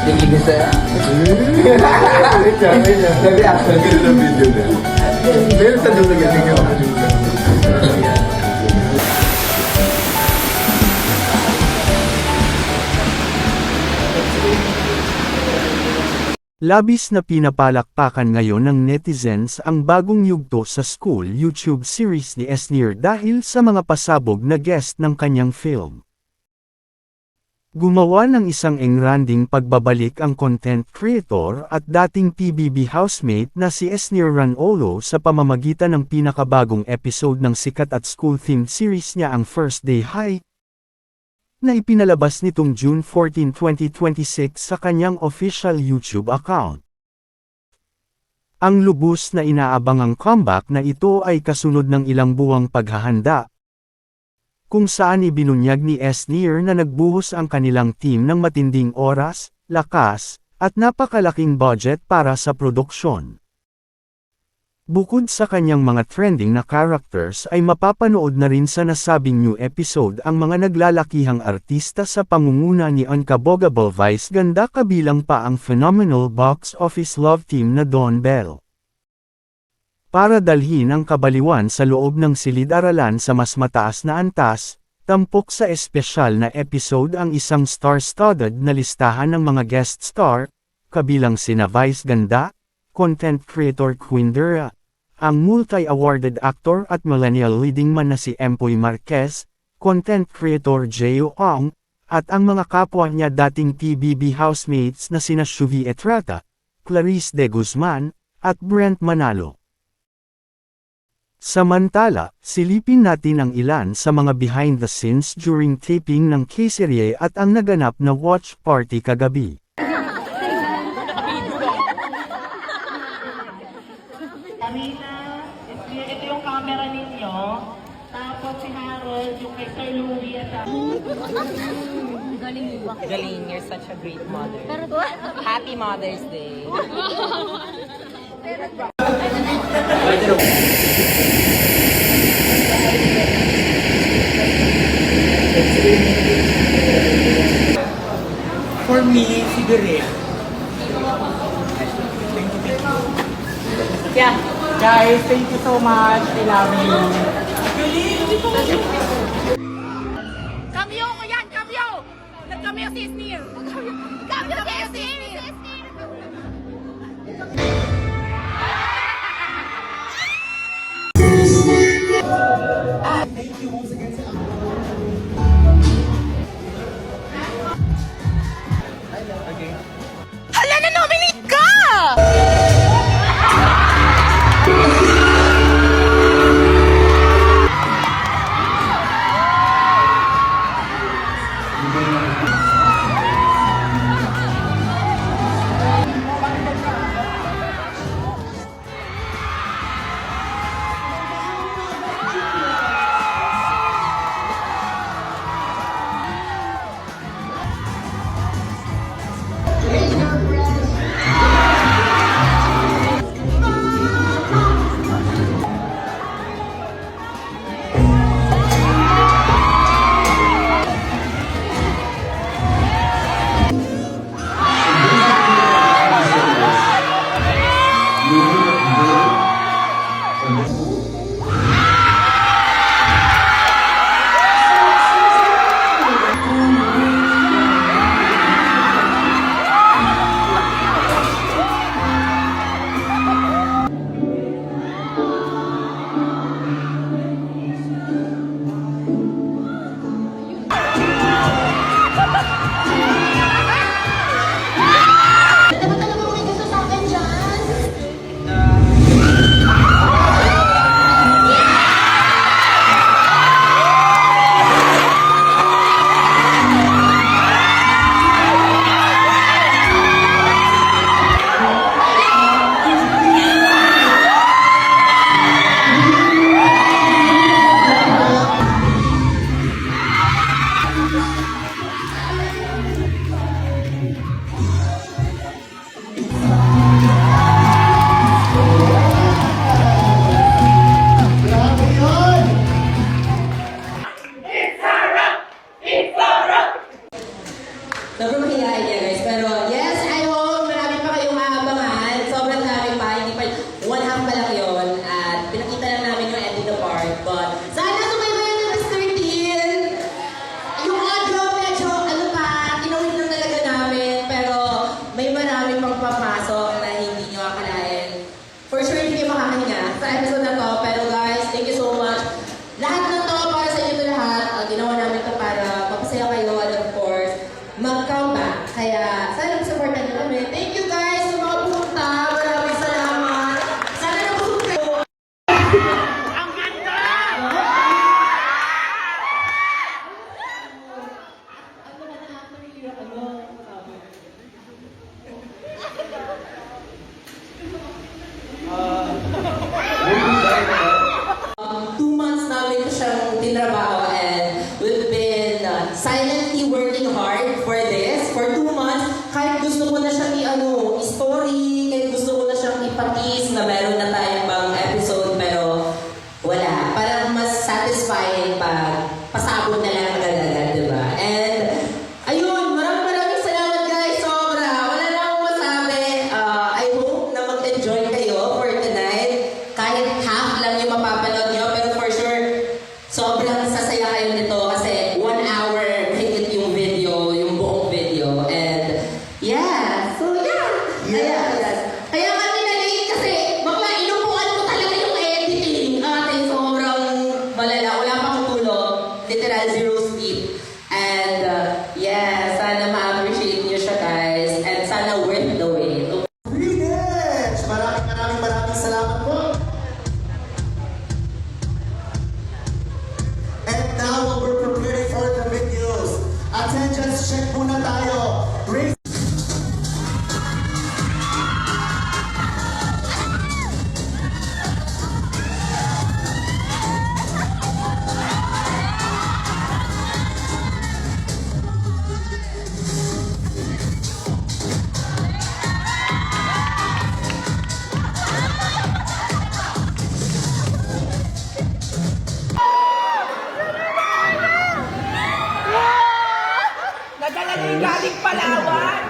Tingin ko sa'yo. Wait lang. Nag-reaction ka sa video na. Meron sa dulo kasi ka. Labis na pinapalakpakan ngayon ng netizens ang bagong yugto sa school YouTube series ni Esnir dahil sa mga pasabog na guest ng kanyang film. Gumawa ng isang engranding pagbabalik ang content creator at dating PBB housemate na si Esnir Ranolo sa pamamagitan ng pinakabagong episode ng sikat at school-themed series niya ang First Day High, na ipinalabas nitong June 14, 2026 sa kanyang official YouTube account. Ang lubos na inaabangang comeback na ito ay kasunod ng ilang buwang paghahanda, kung saan ibinunyag ni Esnir na nagbuhos ang kanilang team ng matinding oras, lakas, at napakalaking budget para sa produksyon. Bukod sa kanyang mga trending na characters ay mapapanood na rin sa nasabing new episode ang mga naglalakihang artista sa pangunguna ni Unkabogable Vice Ganda kabilang pa ang phenomenal box office love team na Don Bell. Para dalhin ang kabaliwan sa loob ng silid-aralan sa mas mataas na antas, tampok sa espesyal na episode ang isang star-studded na listahan ng mga guest star, kabilang sina Vice Ganda, content creator Queen Dura, ang multi-awarded actor at millennial leading man na si Empoy Marquez, content creator Jeo Ong, at ang mga kapwa niya dating PBB housemates na sina Shuvi Etrata, Clarice De Guzman, at Brent Manalo. Samantala, silipin natin ang ilan sa mga behind the scenes during taping ng K-serye at ang naganap na watch party kagabi. Karina, ito yung camera ninyo. Tapos si Harold, yung kay Sir Louie at Galing mo ba? Galing, you're such a great mother. Happy Mother's Day. For me, siguro. yeah. Guys, thank you so much. I love you. Kamyo ko yan! Kamyo! Nag-kamyo si Esnir! Kamyo si Esnir! Hala, na-nominate ka! Sobrang mahihain niya guys, pero yes, silently working hard for this, for 2 months. Kahit gusto ko na siyang story, kahit gusto ko na siyang ipatis na meron na tayong bang episode, pero wala. Parang mas satisfying pag pasabog na lang agad-agad, diba? And, ayun, maraming salamat guys, sobra. Wala na akong masabi. I hope na mag-enjoy kayo for tonight. Kahit half lang yung mapapanood nyo, pero for sure, sobrang sasaya kayo nito kasi 1 hour higit yung video, yung buong video. And, yeah. So, yeah. Kaya kami na-late kasi bakla inupuan ko talaga yung editing. Ate, sobrang malala. Wala pa akong tulog. Literal zero sleep. And, yeah, sana ma-appreciate nyo siya, guys. And sana worth the wait. Greetings! Maraming salamat po. And now we're preparing for the videos. Attendance check muna tayo. Raise Nadala niyo yung galing Palawan!